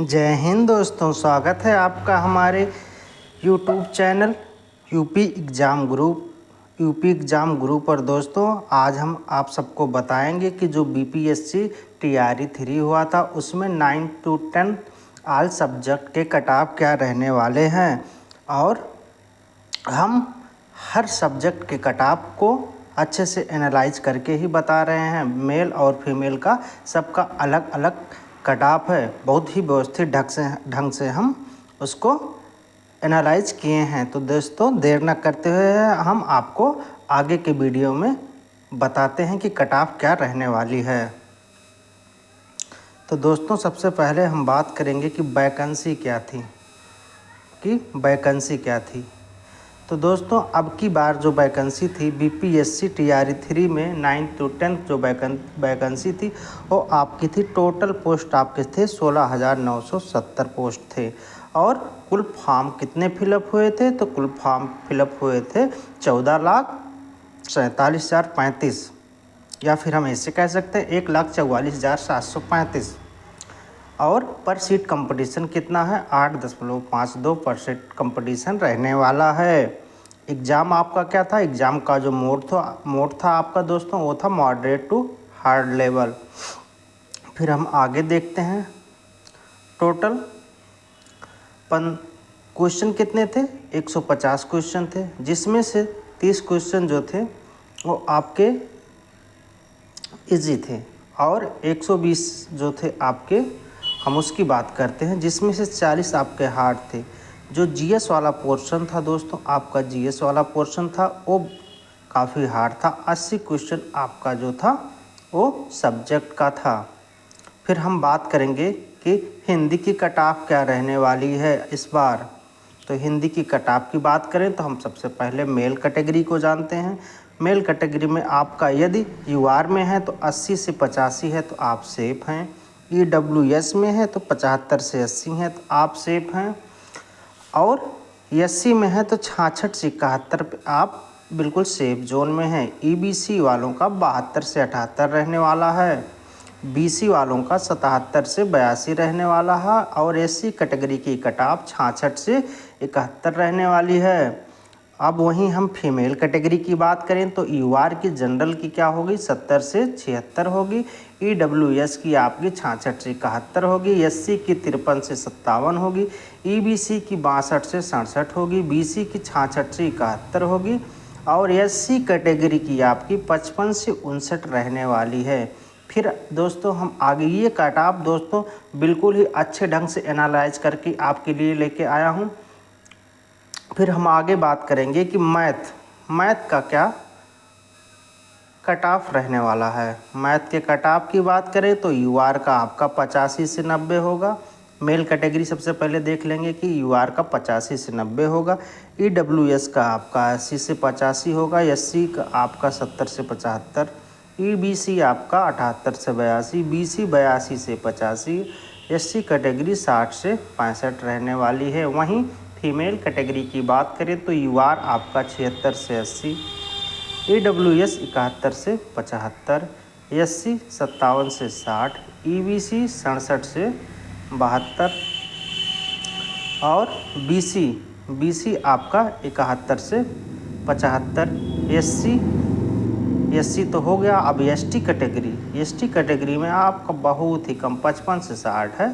जय हिंद दोस्तों, स्वागत है आपका हमारे YouTube channel UP exam group पर। दोस्तों आज हम आप सबको बताएंगे कि जो बीपीएससी टीआरई 3 हुआ था उसमें 9 to 10 ऑल सब्जेक्ट के कट-ऑफ क्या रहने वाले हैं, और हम हर सब्जेक्ट के कट-ऑफ को अच्छे से एनालाइज करके ही बता रहे हैं। मेल और फीमेल का सबका अलग अलग कट-ऑफ है, बहुत ही व्यवस्थित ढंग से हम उसको एनालाइज किए हैं। तो दोस्तों देर न करते हुए हम आपको आगे के वीडियो में बताते हैं कि कट-ऑफ क्या रहने वाली है। तो दोस्तों सबसे पहले हम बात करेंगे कि वैकेंसी क्या थी। तो दोस्तों अब की बार जो वैकेंसी थी बीपीएससी टीआरई 3 में 9 to 10 जो वैकेंसी थी वो आपकी थी। टोटल पोस्ट आपके थे 16,970 पोस्ट थे। और कुल फॉर्म कितने फिलअप हुए थे? तो कुल फॉर्म फिलअप हुए थे 14,47,035, या फिर हम ऐसे कह सकते हैं 1,44,735। और पर सीट कंपटीशन कितना है? 8.52% कंपटीशन रहने वाला है। एग्ज़ाम आपका क्या था? एग्ज़ाम का जो मोड था आपका दोस्तों वो था मॉडरेट टू हार्ड लेवल। फिर हम आगे देखते हैं। टोटल क्वेश्चन कितने थे? 150 क्वेश्चन थे, जिसमें से 30 क्वेश्चन जो थे वो आपके इजी थे और 120 जो थे आपके, हम उसकी बात करते हैं, जिसमें से 40 आपके हार्ड थे। जो जीएस वाला पोर्शन था दोस्तों, आपका जीएस वाला पोर्शन था वो काफ़ी हार्ड था। 80 क्वेश्चन आपका जो था वो सब्जेक्ट का था। फिर हम बात करेंगे कि हिंदी की कट-ऑफ क्या रहने वाली है इस बार। तो हिंदी की कट-ऑफ की बात करें तो हम सबसे पहले मेल कैटेगरी को जानते हैं। मेल कैटेगरी में आपका यदि यूआर में है तो 80 से 85 है तो आप सेफ हैं। ईडब्ल्यूएस में है तो 75 से 80 है तो आप सेफ हैं। और एससी में है तो 66 से 71 पे आप बिल्कुल सेफ जोन में हैं। ईबीसी वालों का 72 से 78 रहने वाला है। बीसी वालों का 77 से 82 रहने वाला है। और एससी कैटेगरी की कट-ऑफ 66 से 71 रहने वाली है। अब वहीं हम फीमेल कैटेगरी की बात करें तो यूआर की जनरल की क्या होगी? 70 से 76 होगी। ईडब्ल्यूएस की आपकी 66 से 71 होगी। एससी की 53 से 57 होगी। ईबीसी की 62 से 67 होगी। बीसी की 66 से 71 होगी। और एससी कैटेगरी की आपकी 55 से 59 रहने वाली है। फिर दोस्तों हम आगे ये कट-ऑफ दोस्तों बिल्कुल ही अच्छे ढंग से एनालाइज करके आपके लिए लेके आया हूँ। फिर हम आगे बात करेंगे कि मैथ का क्या कट-ऑफ रहने वाला है। मैथ के कट-ऑफ की बात करें तो यूआर का आपका 85 से 90 होगा। मेल कैटेगरी सबसे पहले देख लेंगे कि यूआर का 85 से 90 होगा। ईडब्ल्यूएस का आपका 80 से 85 होगा। एससी का आपका 70 से 75। ईबीसी आपका 78 से 82। बीसी 82 से 85। एससी कैटेगरी 60 से 65 रहने वाली है। वहीं फीमेल कैटेगरी की बात करें तो यूआर आपका 76 से 80। ईडब्ल्यूएस 71 से 75। एससी 57 से 60। ईबीसी 67 से 72। और बीसी आपका 71 से 75। एससी तो हो गया। अब एसटी कैटेगरी में आपका बहुत ही कम 55 से 60 है,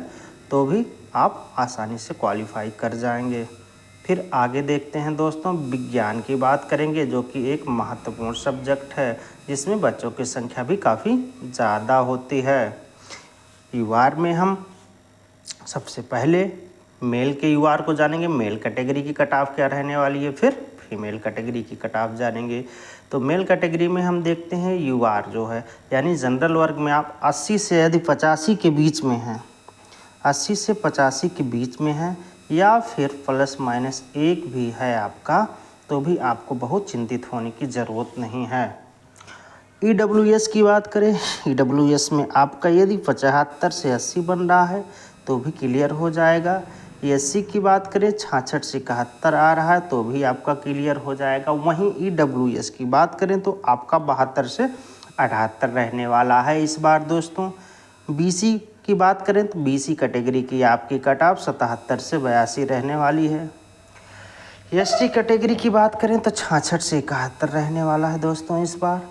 तो भी आप आसानी से क्वालिफाई कर जाएंगे। फिर आगे देखते हैं दोस्तों, विज्ञान की बात करेंगे, जो कि एक महत्वपूर्ण सब्जेक्ट है जिसमें बच्चों की संख्या भी काफ़ी ज़्यादा होती है। यूआर में हम सबसे पहले मेल के यूआर को जानेंगे, मेल कैटेगरी की कट-ऑफ क्या रहने वाली है। फिर फीमेल कैटेगरी की कट-ऑफ जानेंगे। तो मेल कैटेगरी में हम देखते हैं यूआर जो है, यानी जनरल वर्ग में आप 80 से यदि 85 के बीच में हैं, 80 से 85 के बीच में है, या फिर ±1 भी है आपका, तो भी आपको बहुत चिंतित होने की ज़रूरत नहीं है। ईडब्ल्यूएस की बात करें, ईडब्ल्यूएस में आपका यदि 75 से 80 बन रहा है तो भी क्लियर हो जाएगा। एससी की बात करें 66 से 71 आ रहा है तो भी आपका क्लियर हो जाएगा। वहीं ईडब्ल्यूएस की बात करें तो आपका 72 से 78 रहने वाला है इस बार दोस्तों। बीसी की बात करें तो BC कैटेगरी की आपकी कट ऑफ 77 से 82 रहने वाली है। ST कैटेगरी की बात करें तो 66 से 71 रहने वाला है दोस्तों इस बार।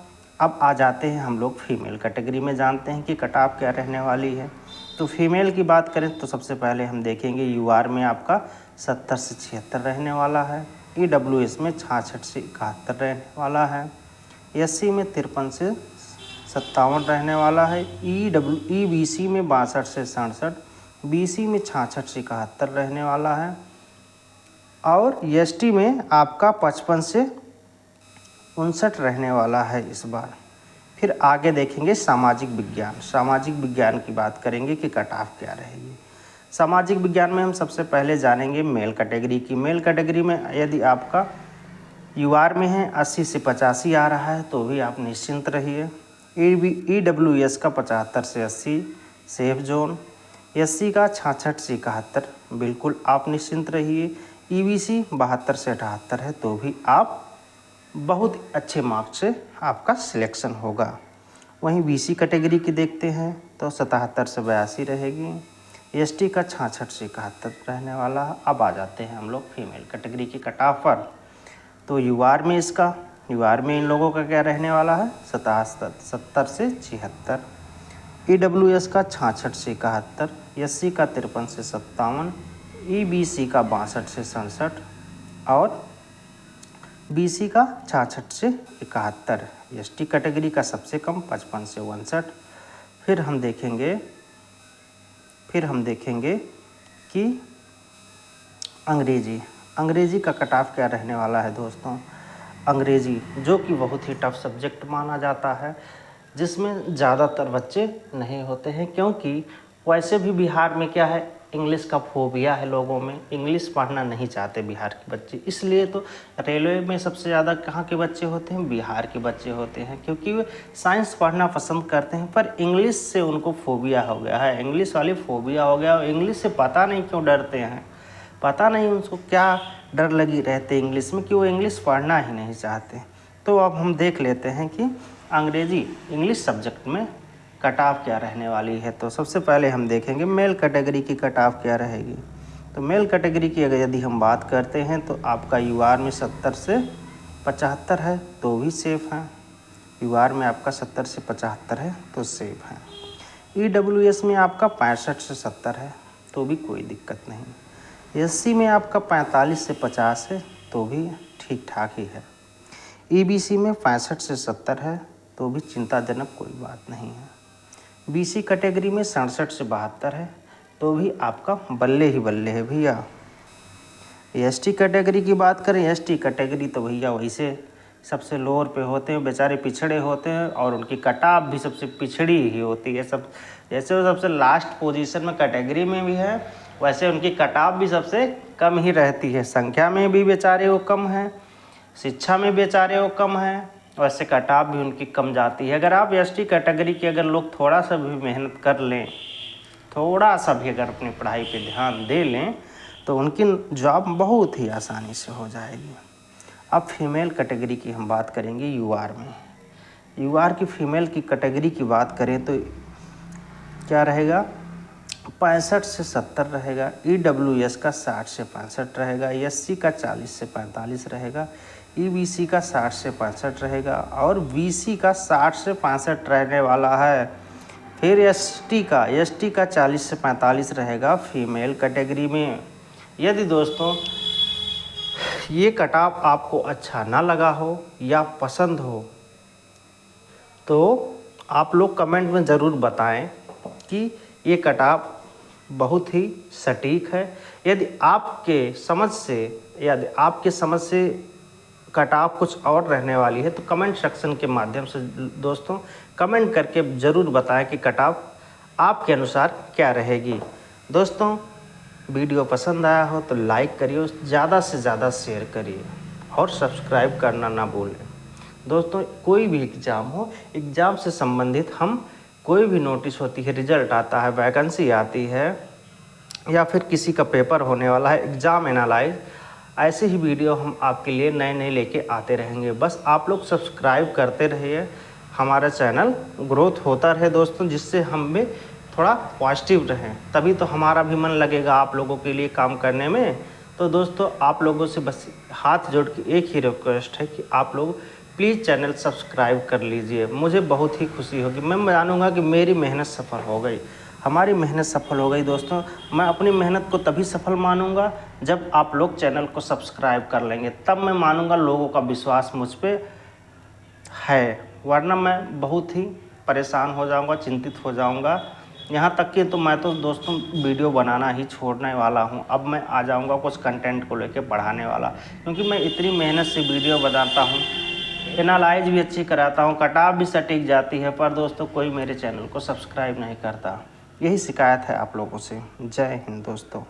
अब आ जाते हैं हम लोग फीमेल कैटेगरी में, जानते हैं कि कट ऑफ क्या रहने वाली है। तो फीमेल की बात करें तो सबसे पहले हम देखेंगे UR में आपका 70 से 76 रहने वाला है, EWS में 66 से 71 रहने वाला है, SC में 53 से 57 रहने वाला है, EBC में 62 से 67, BC में 66 से 71 रहने वाला है और ST में आपका 55 से 59 रहने वाला है इस बार। फिर आगे देखेंगे सामाजिक विज्ञान। सामाजिक विज्ञान की बात करेंगे कि कट ऑफ क्या रहेगी। सामाजिक विज्ञान में हम सबसे पहले जानेंगे मेल कैटेगरी की। मेल कैटेगरी में यदि आपका UR में है 80 से 85 आ रहा है तो भी आप निश्चिंत रहिए। EWS का 75 से 80 सेफ जोन, SC का 66 से 71 बिल्कुल आप निश्चिंत रहिए। EBC 72 से 78 है तो भी आप बहुत अच्छे मार्क्स से आपका सिलेक्शन होगा। वहीं BC कैटेगरी की देखते हैं तो 77 से 82 रहेगी, ST का 66 से 71 रहने वाला है। अब आ जाते हैं हम लोग फीमेल कैटेगरी की कट ऑफ पर। तो UR में इन लोगों का क्या रहने वाला है 70 से 76, EWS का 66 से 71, SC का 53 से 57, EBC का 62 से 67 और BC का 66 से 71, ST कैटेगरी का सबसे कम 55 से 59। फिर हम देखेंगे कि अंग्रेजी का कट ऑफ क्या रहने वाला है दोस्तों। अंग्रेजी जो कि बहुत ही टफ सब्जेक्ट माना जाता है, जिसमें ज़्यादातर बच्चे नहीं होते हैं, क्योंकि वैसे भी बिहार में क्या है इंग्लिश का फोबिया है लोगों में, इंग्लिश पढ़ना नहीं चाहते बिहार के बच्चे। इसलिए तो रेलवे में सबसे ज़्यादा कहाँ के बच्चे होते हैं, बिहार के बच्चे होते हैं, क्योंकि वे साइंस पढ़ना पसंद करते हैं पर इंग्लिश से उनको फोबिया हो गया है, इंग्लिश वाली फोबिया हो गया। इंग्लिश से पता नहीं क्यों डरते हैं, पता नहीं उनको क्या डर लगी रहते इंग्लिश में कि वो इंग्लिश पढ़ना ही नहीं चाहते। तो अब हम देख लेते हैं कि इंग्लिश सब्जेक्ट में कट ऑफ क्या रहने वाली है। तो सबसे पहले हम देखेंगे मेल कैटेगरी की कट ऑफ क्या रहेगी। तो मेल कैटेगरी की अगर यदि हम बात करते हैं तो आपका UR में 70 से 75 है तो भी सेफ़ है, UR में आपका 70 से 75 है तो सेफ है। EWS में आपका 65 से 70 है तो भी कोई दिक्कत नहीं। SC में आपका 45 से 50 है तो भी ठीक ठाक ही है। EBC में 65 से 70 है तो भी चिंताजनक कोई बात नहीं है। BC कैटेगरी में 67 से 72 है तो भी आपका बल्ले ही बल्ले है भैया। ST कैटेगरी की बात करें, ST कैटेगरी तो भैया वैसे सबसे लोअर पे होते हैं, बेचारे पिछड़े होते हैं और उनकी कट ऑफ भी सबसे पिछड़ी ही होती है। सब जैसे वो सबसे लास्ट पोजीशन में कैटेगरी में भी है, वैसे उनकी कट ऑफ भी सबसे कम ही रहती है। संख्या में भी बेचारे वो कम है, शिक्षा में बेचारे वो कम है, वैसे कट ऑफ भी उनकी कम जाती है। अगर आप ST कैटेगरी के अगर लोग थोड़ा सा भी मेहनत कर लें, थोड़ा सा भी अगर अपनी पढ़ाई पे ध्यान दे लें तो उनकी जॉब बहुत ही आसानी से हो जाएगी। अब फीमेल कैटेगरी की हम बात करेंगे UR में। UR की फीमेल की कैटेगरी की बात करें तो क्या रहेगा 65 से 70 रहेगा, EWS का 60 से 65 रहेगा, SC का 40 से 45 रहेगा, EBC का 60 से 65 रहेगा और BC का 60 से 65 रहने वाला है। फिर ST का 40 से 45 रहेगा फीमेल कैटेगरी में। यदि दोस्तों ये कट ऑफ आपको अच्छा ना लगा हो या पसंद हो तो आप लोग कमेंट में ज़रूर बताएं कि ये कट ऑफ बहुत ही सटीक है। यदि आपके समझ से कट ऑफ कुछ और रहने वाली है तो कमेंट सेक्शन के माध्यम से दोस्तों कमेंट करके ज़रूर बताएं कि कट ऑफ आपके अनुसार क्या रहेगी। दोस्तों वीडियो पसंद आया हो तो लाइक करिए, ज़्यादा से ज़्यादा शेयर करिए और सब्सक्राइब करना ना भूलें। दोस्तों कोई भी एग्ज़ाम हो, एग्ज़ाम से संबंधित हम कोई भी नोटिस होती है, रिजल्ट आता है, वैकेंसी आती है या फिर किसी का पेपर होने वाला है, एग्ज़ाम एनालाइज, ऐसे ही वीडियो हम आपके लिए नए लेके आते रहेंगे। बस आप लोग सब्सक्राइब करते रहिए, हमारा चैनल ग्रोथ होता रहे दोस्तों, जिससे हमें थोड़ा पॉजिटिव रहें, तभी तो हमारा भी मन लगेगा आप लोगों के लिए काम करने में। तो दोस्तों आप लोगों से बस हाथ जोड़ के एक ही रिक्वेस्ट है कि आप लोग प्लीज़ चैनल सब्सक्राइब कर लीजिए। मुझे बहुत ही खुशी होगी, मैं जानूँगा कि मेरी मेहनत सफल हो गई, हमारी मेहनत सफल हो गई। दोस्तों मैं अपनी मेहनत को तभी सफल मानूंगा जब आप लोग चैनल को सब्सक्राइब कर लेंगे, तब मैं मानूंगा लोगों का विश्वास मुझ पर है, वरना मैं बहुत ही परेशान हो जाऊंगा, चिंतित हो जाऊंगा। यहाँ तक कि तो मैं तो दोस्तों वीडियो बनाना ही छोड़ने वाला हूँ। अब मैं आ जाऊंगा कुछ कंटेंट को लेके पढ़ाने वाला, क्योंकि मैं इतनी मेहनत से वीडियो बनाता हूँ, एनालाइज भी अच्छी कराता हूँ, कटाव भी सटीक जाती है, पर दोस्तों कोई मेरे चैनल को सब्सक्राइब नहीं करता। यही शिकायत है आप लोगों से। जय हिंद दोस्तों।